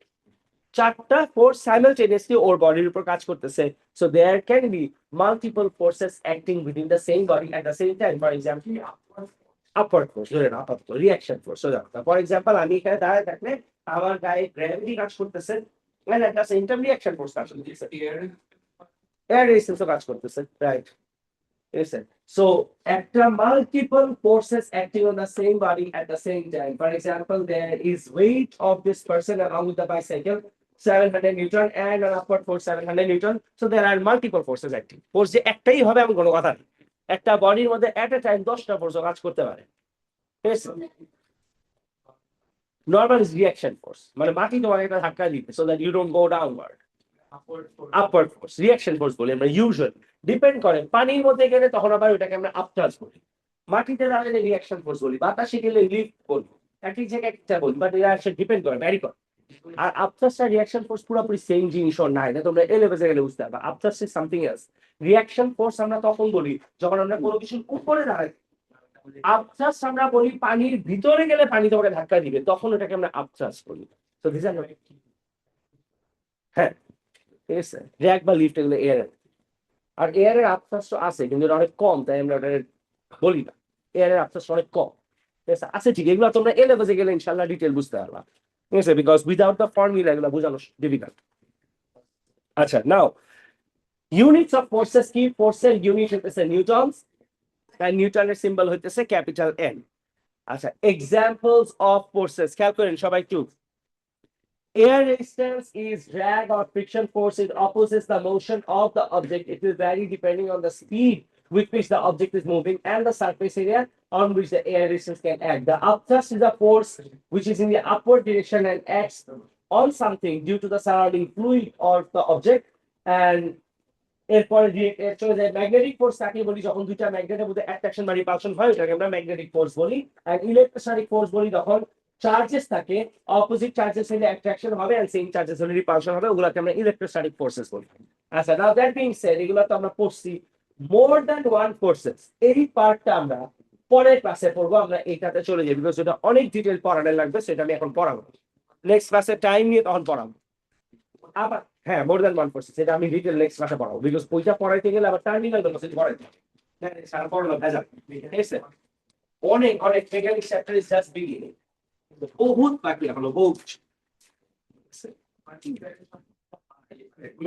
4টা ফোর্স সাইমালটেনিয়াসলি ওর বডির উপর কাজ করতেছে। So there can be multiple forces acting within the same body at the same time. For example, upward force, ধরে নাও আপাতত রিঅ্যাকশন ফোর্স। ফর এক্সাম্পল আমি এখানে দাঁড়ায় থাকলে আমার গায়ে গ্র্যাভিটি কাজ করতেছে, and at the same time reaction force কাজ করতেছে, এয়ার রেজিস্ট্যান্সও কাজ করতেছে, right? Yes, sir. So, after multiple forces acting on the same body at the same time, for example, there is weight of this person along with the bicycle, 700 Newton, and an upward force 700 Newton. So there are multiple forces acting. Force যে একটাই হবে এমন কোনো কথা নেই। একটা বডির মধ্যে at a time 10টা ফোর্স কাজ করতে পারে। Yes. Normal is reaction force, মানে মাটি তোমাকে একটা ধাক্কা দিবে so that you don't go downward. Upward force, reaction force বলি আমরা ইউজুয়ালি। ডিপেন্ড করে, পানির মধ্যে গেলে তখন আবার ওটাকে আমরা আপচার্জ বলি, মাটিতে দাঁড়ালে রিয়াকশন ফোর্স বলি, বাতাসে গেলে লিফট বলবো, এক এক জায়গায় একটা বলি, বাট রিয়াকশন ডিপেন্ড করে, ভ্যারি করে। আর আপচার্জটা রিয়াকশন ফোর্স পুরোপুরি সেম জিনিসও নাই, না তোমরা এ লেভেলে গেলে বুঝতে পারবা। Upthrust is something else. Reaction force আমরা তখন বলি যখন আমরা কোনো কিছুর উপরে দাঁড়াই। আপচার্জ আমরা বলি পানির ভিতরে গেলে পানি তোমাকে ধাক্কা দিবে, তখন ওটাকে আমরা আপচার্জ বলি। তো দিস আর হ্যাঁ, ঠিক আছে, র্যাক বা লিফট এগুলো এয়ার, আর এয়ারের আপচার্জ আছে কিন্তু এটা অনেক কম, তাই আমরা ওটা বলি না। এয়ারের আপচার্জ অনেক কম, ঠিক আছে, আছে ঠিক। এগুলো তোমরা এ লেভেলে গেলে ইনশাআল্লাহ ডিটেল বুঝতে পারবা, ঠিক আছে, বিকজ উইদাউট দ্য ফর্মুলা এগুলো বোঝানো ডিফিকাল্ট। আচ্ছা, নাও ইউনিটস অফ ফোর্সেস কি? ফোর্সের ইউনিট হইতেছে নিউটনস, আর নিউটনের সিম্বল হইতেছে ক্যাপিটাল এন। আচ্ছা, এক্সাম্পলস অফ ফোর্সেস খেয়াল করেন সবাই একটু। Air resistance is drag or friction force. It opposes the motion of the object. It will vary depending on the speed with which the object is moving and the surface area on which the air resistance can act. The upthrust is a force which is in the upward direction and acts on something due to the surrounding fluid or the object. And এরপরে চলে যায় ম্যাগনেটিক ফোর্স, তাকে বলি যখন দুইটা ম্যাগনেটের মধ্যে অ্যাট্রাকশন বা রিপালশন হয়, ওটাকে আমরা ম্যাগনেটিক ফোর্স বলি। আর ইলেকট্রোস্ট্যাটিক ফোর্স বলি যখন চার্জেস থাকে, অপোজিট চার্জেস হলে অ্যাট্রাকশন হবে আর সেম চার্জেস হলে রিপালশন হবে, ওগুলোকে আমরা ইলেকট্রোস্ট্যাটিক ফোর্সেস বলি। আচ্ছা, নাও দ্যাট বিং সেড, এগুলো তো আমরা পড়ছি। মোর দ্যান ওয়ান ফোর্সেস, এই পার্টটা আমরা পরের ক্লাসে পড়বো। আমরা এইটাতে চলে যাই বিকজ এটা অনেক ডিটেইল পড়ানো লাগবে, সেটা আমি এখন পড়াবো। নেক্সট ক্লাসে টাইম নিয়ে তখন পড়াবো। আবার হ্যাঁ, মোর দ্যান ওয়ান ফোর্সেস এটা আমি ডিটেইল নেক্সট ক্লাসে পড়াবো, বিকজ ওইটা পড়াইতে গেলে আবার টার্মিনাল গুলো পড়াইতে হ্যাঁ, সারা পড়লো ভেজাল, ঠিক আছে। অনেক অনেক mechanics chapter is just beginning, বহুত বাকি এখনো, বহুত।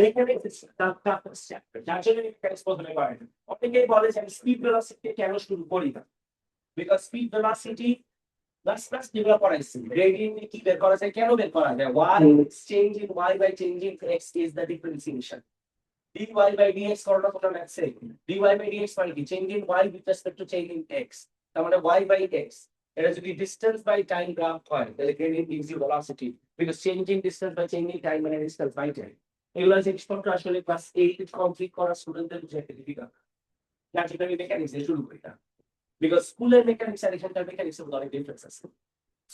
Mechanics is the toughest chapter, যার জন্য মেকানিক্স প্রথমে পড়াই না। অনেকেই বলে যে আমি স্পিড ভেলোসিটি কেন শুরু করি না, because speed velocity last class যেগুলো পড়াইছি, গ্রেডিয়েন্ট কি বের করা যায়, কেন বের করা যায়, why changing y by changing x is the differentiation, dy by dx corona তোমরা ম্যাথসে, dy by dx মানে কি, changing y with respect to changing x, তার মানে y by x। এটা যদি ডিসটেন্স বাই টাইম গ্রাফ হয় তাহলে gradient gives you velocity, because changing distance by changing time মানে distance by time। এগুলো জিনিসপত্র আসলে ক্লাস 8 কমপ্লিট করা স্টুডেন্টদের বুঝতে ডিফিকাল্ট, যার জন্য আমি মেকানিক্স দিয়ে শুরু করি না, বিকজ স্কুলের মেকানিক্স আর এখানকার মেকানিক্স এর মধ্যে অনেক ডিফারেন্স আছে।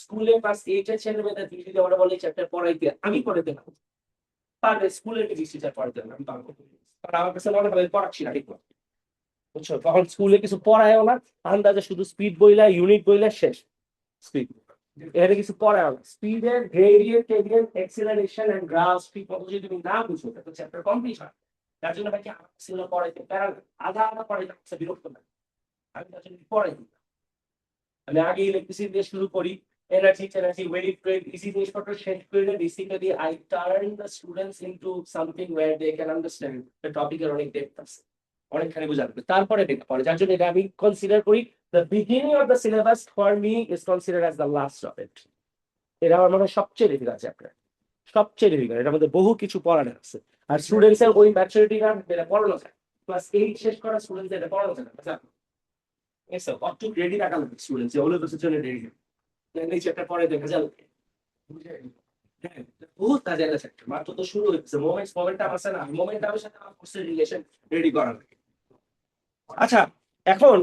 স্কুলে ক্লাস 8 এর ছেলেমেয়েদের তুমি যদি আমরা বলি চ্যাপ্টার পড়াইতে, আমি পড়াইতে না পারবে, স্কুলের ফিজিক্স টিচার পড়াইতে না, আমি পারবো। কারণ আমার কাছে মনে হয় পড়াচ্ছি না ঠিক মতো। বুঝছো, তখন স্কুলে কিছু পড়ায়ও না, আন্দাজে শুধু স্পিড বইলা ইউনিট বইলা শেষ স্পিড, এখানে কিছু পড়ায়ও না। স্পিডের গ্রেডিয়েন্ট টেডিয়েন্ট অ্যাক্সিলারেশন এন্ড গ্রাফ ঠিক মতো যদি তুমি না বুঝো তো চ্যাপ্টার কমপ্লিট হয়। তার জন্য ভাই কি আমার ছিল পড়াইতে প্যারা না, আধা আধা পড়াইতে আমার কাছে বিরক্ত না, আমি তার জন্য পড়াই দিই না। আমি আগে ইলেকট্রিসিটি দিয়ে শুরু করি, এনার্জি এনার্জি ওয়েভ ট্রেড ইজি জিনিসপত্র শেষ করে basically I turn the students into something where they can understand the টপিকের অনেক ডেপথ আছে, অনেকখানি বোঝা যাবে, তারপরে দেখা পড়ে। যার জন্য এটা আমি কনসিডার করি the beginning of the syllabus for me is consider as the last of it. এটা আমার মনে হয় সবচেয়ে ডিফিকাল্ট চ্যাপ্টার, সবচেয়ে ডিফিকাল্ট। এটার মধ্যে বহু কিছু পড়ার আছে, আর স্টুডেন্টস এর ওই ম্যাচুরিটি না এটা পড়ানো যায়। ক্লাস 8 শেষ করা স্টুডেন্টস এটা পড়ানো যায় না, এসব অত রেডি রাখা লাগবে স্টুডেন্টস যে হলো বছর জন্য রেডি এই চ্যাপ্টার পরে দেখা যাবে। হ্যাঁ, বহুত কাজে লাগে চ্যাপ্টার, মাত্র তো শুরু হচ্ছে, মোমেন্ট আছে না, মোমেন্ট আমার সাথে আমার কোর্সের রিলেশন রেডি করা লাগে। আচ্ছা, এখন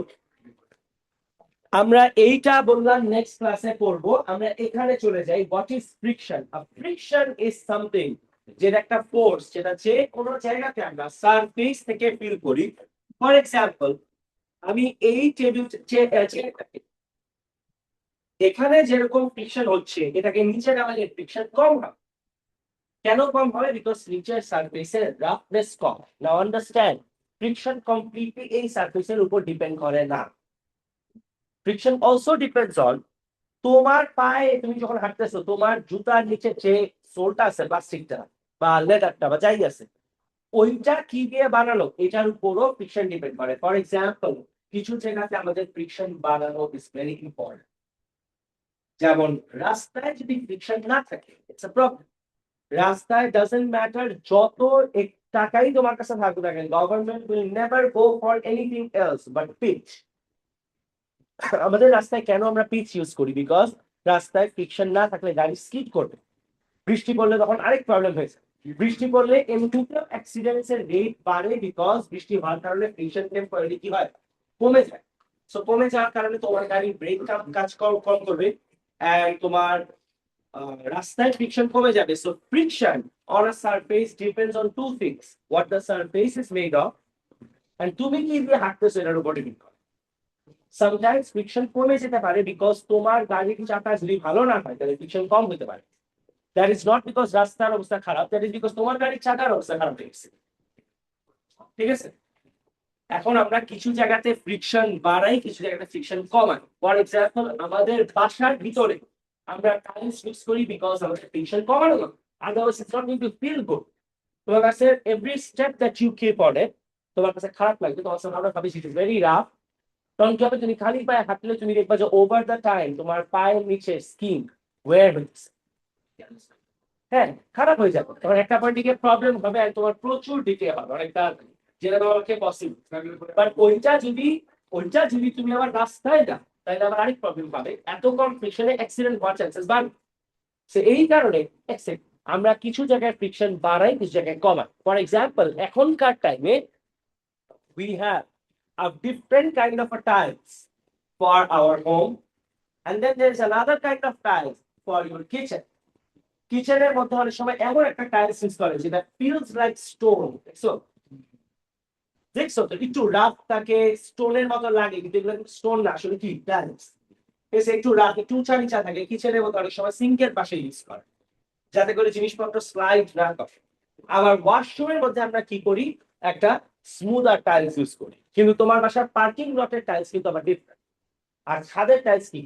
আমরা এইটা বললাম নেক্সট ক্লাসে পড়বো, আমরা এখানে চলে যাই what is friction. Friction is something, যেটা একটা ফোর্স যেটা যে কোনো জায়গাতে আমরা সারফেস থেকে ফিল করি। ফর এক্সাম্পল, আমি এই টেবিল এখানে যেরকম ফ্রিকশন হচ্ছে এটাকে নিচে নামালে ফ্রিকশন কম হয়। কেন কম হবে? বিকজ নিচের সারফেসের রাফনেস কম। নাও আন্ডারস্ট্যান্ড, ফ্রিকশন কমপ্লিটলি এই সারফেসের উপর ডিপেন্ড করে না। ফ্রিকশন অলসো ডিপেন্ডস অন তোমার পায়ে, তুমি যখন হাঁটতেছো তোমার জুতার নিচে যে সোলটা আছে প্লাস্টিকটা বা লেদারটা বা যাই আছে, ওইটা কি দিয়ে বানানো এটার উপরও ফ্রিকশন ডিপেন্ড করে। ফর এক্সাম্পল, কিছু জায়গাতে আমাদের ফ্রিকশন বানানো ইজ ভেরি ইম্পর্টেন্ট। যেমন রাস্তায় যদি ফ্রিকশন না থাকে ইটস আ প্রবলেম। রাস্তায় ডাজন্ট ম্যাটার যত টাকাই তোমার কাছে থাকুক না কেন, government will never go for anything else but pitch. আমাদের রাস্তায় কেন আমরা পিচ ইউজ করি? বিকজ রাস্তায় ফ্রিকশন না থাকলে গাড়ি স্কিড করবে, বৃষ্টি পড়লে তখন আরেক প্রবলেম হয়েছে। বৃষ্টি পড়লে এমনিতেও অ্যাক্সিডেন্টস এর রেট বাড়ে, বিকজ বৃষ্টি হওয়ার কারণে ফ্রিকশন টেম্পোরারি কি হয়, কমে যায়। সো কমে যাওয়ার কারণে তোমার গাড়ির ব্রেক কাজ কম করবে, এন্ড তোমার রাস্তায় ফ্রিকশন কমে যাবে। So friction on a surface depends on two things, what the surface is made of and তুমি কি দিয়ে হাঁটতেছো এটার উপর ডিপেন্ড করে। সামটাইমস ফ্রিকশন কমে যেতে পারে বিকজ তোমার গাড়ির চাকা যদি ভালো না হয় তাহলে ফ্রিকশন কম হতে পারে। দ্যাট ইজ নট বিকজ রাস্তার অবস্থা খারাপ, দ্যাট ইজ বিকজ তোমার গাড়ির চাকার অবস্থা খারাপ হয়ে গেছে। ঠিক আছে, এখন আমরা কিছু জায়গাতে ফ্রিকশন বাড়াই, কিছু জায়গাতে ফ্রিকশন কমাই। ফর এক্সাম্পল, আমাদের বাসার ভিতরে আমরা টাইলস মিক্স করি বিকজ আমাদের ফ্রিকশন কমানো না, otherwise it's not going to feel good. তোমার কাছে every step that you keep on it তোমার কাছে খারাপ লাগবে, তোমার কাছে ভালো ভাবিস ইট ইজ ভেরি রাফ। তখন কি হবে, তুমি খালি পায়ে হাঁটলে তুমি দেখবা যে ওভার দ্য টাইম তোমার পায়ের নিচে স্কিন ওয়্যার হচ্ছে, হ্যাঁ খারাপ হয়ে যাবে। তখন একটা পয়েন্টে গিয়ে প্রবলেম হবে আর তোমার প্রচুর ডিকে হবে অনেকটা, যেটা তোমাকে পসিবল। বাট ওইটা যদি তুমি আবার রাস্তায় না, তাহলে আবার আরেক প্রবলেম পাবে, এত কম ফ্রিকশনে অ্যাক্সিডেন্ট হওয়ার চান্সেস বাড়বে। এই কারণে আমরা কিছু জায়গায় ফ্রিকশন বাড়াই, কিছু জায়গায় কমাই। ফর এক্সাম্পল, এখনকার টাইমে we have a different kind of a tiles for our home, and then there is another kind of tiles for your kitchen. কিচেনের মধ্যে অনেক সময় এমন একটা টাইলস ইউজ করে যেটা ফিলস লাইক স্টোন। দেখছো তো, একটু রাফ থাকে, স্টোনের মতো লাগে, কিন্তু এগুলো স্টোন না, আসলে কি টাইলস। একটু রাফ, একটু উঁচা নিচা থাকে, কিচেনের মধ্যে অনেক সময় সিঙ্কের পাশে ইউজ করে যাতে করে জিনিসপত্র স্লাইড না করে। আবার ওয়াশরুমের মধ্যে আমরা কি করি, একটা স্মুদার টাইলস ইউজ করি, কিন্তু তোমার বাসার পার্কিং লটের টাইলস কিন্তু আবার ডিফারেন্ট। আর ছাদের টাইলস কি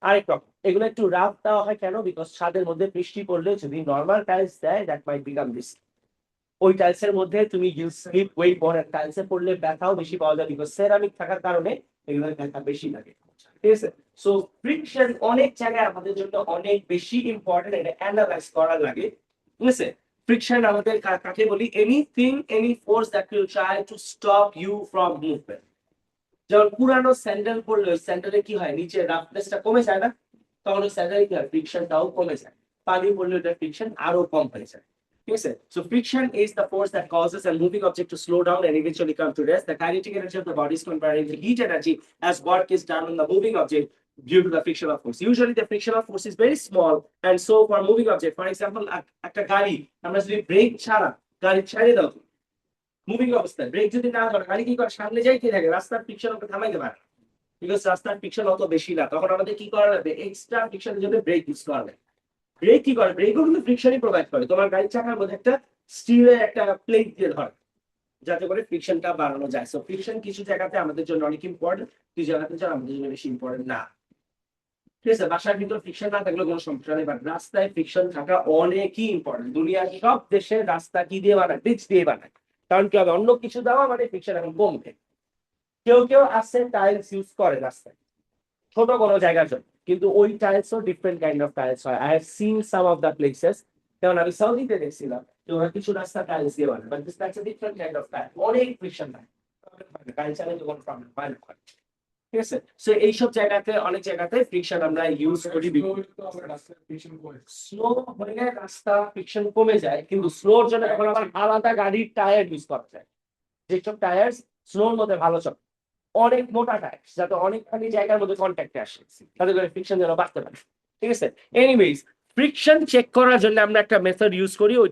আরেক রকম, এগুলো একটু রাফ দেওয়া হয় কেন, বিকজ ছাদের মধ্যে বৃষ্টি পড়লে যদি নর্মাল টাইলস দেয় দ্যাট মাইট বিকাম রিস্কি। ওই টাইলসের মধ্যে তুমি ইউ স্লিপ ওয়েট পড়ে টাইলসে পড়লে ব্যথাও বেশি পাওয়া যায়, বিকজ সেরামিক থাকার কারণে এগুলো ব্যথা বেশি লাগে। ঠিক আছে, সো ফ্রিকশন অনেক জায়গায় আমাদের জন্য অনেক বেশি ইম্পর্টেন্ট, এটা অ্যানালাইজ করা লাগে। ঠিক আছে, ফ্রিকশন আমাদের কাকে বলি, anything any force that will try to stop you from movement. যেমন পুরানো স্যান্ডেল পরলে ওই স্যান্ডেলে কি হয়, নিচে রাফনেসটা কমে যায় না, তখন ওই স্যান্ডেলে কি হয়, ফ্রিকশনটাও কমে যায়। পানি পড়লে ওটার ফ্রিকশন আরো কম হয়ে যায়। ঠিক আছে? So friction is the force that causes a moving object to slow down and eventually come to rest. The kinetic energy of the body is comparing to heat energy as work is done on the moving object due to the frictional force. Usually the frictional force is very small, and so for moving object, for example, একটা গাড়ি আমরা যদি ব্রেক ছাড়া গাড়ি ছেড়ে দাও মুভিং অবস্থায়, ব্রেক যদি না ধরে গাড়ি কি করে সামনে যাইতে থাকে, রাস্তার ফ্রিকশন ওকে থামাইতে পারে, বিকজ রাস্তার ফ্রিকশন অত বেশি না, তখন আমাদের কি করা লাগবে, এক্সট্রা ফ্রিকশনের জন্য ব্রেক ইউজ করা লাগবে। ব্রেক কি করে, ব্রেকও কিন্তু ফ্রিকশনই প্রোভাইড করে, তোমার গাড়ির চাকার মধ্যে একটা স্টিলের একটা প্লেট দিয়ে ধরে যাতে করে ফ্রিকশনটা বাড়ানো যায়। সো ফ্রিকশন কিছু জায়গাতে আমাদের জন্য অনেক ইম্পর্টেন্ট, কিছু জায়গাতে আমাদের জন্য বেশি ইম্পর্টেন্ট না। ঠিক আছে, বাসার ভিতর ফ্রিকশন না থাকলে কোনো সমস্যা নেই, বাট রাস্তায় ফ্রিকশন থাকা অনেকই ইম্পর্টেন্ট। দুনিয়ার সব দেশে রাস্তা কি দিয়ে বানায়, ব্রিজ দিয়ে বানায়, কারণ কি হবে, অন্য কিছু দেওয়া মানে ফ্রিকশন এখন কমবে। কেউ কেউ আছে টাইলস ইউজ করে রাস্তায় ছোট কোনো জায়গার জন্য, কিন্তু ওই টাইলসও ডিফারেন্ট কাইন্ড অফ টাইলস হয়। I have seen some of the places, যেমন আমি সৌদিতে দেখছিলাম যে ওরা কিছু রাস্তা টাইলস দিয়ে বানায়, but this tiles a different kind of tile, অনেক ফ্রিকশন হয়, টাইলস চালাতে কোনো প্রবলেম হয় না। ঠিক আছে, সো এইসব জায়গাতে অনেক জায়গাতে ফ্রিকশন আমরা ইউজ করি। স্লো হলে রাস্তা ফ্রিকশন কমে যায়, কিন্তু স্লোর জন্য এখন আবার আলাদা গাড়ির টায়ার ইউজ করা যায়, যেসব টায়ার স্লোর মধ্যে ভালো চলে, অনেক মোটা টায়ার যাতে অনেকখানি জায়গার মধ্যে কন্ট্যাক্টে আসে, তাতে করে ফ্রিকশন যেন বাড়তে পারে। ঠিক আছে, এনিওয়েজ ফ্রিকশন চেক করার জন্য আমরা একটা মেথড ইউজ করি, ওইটা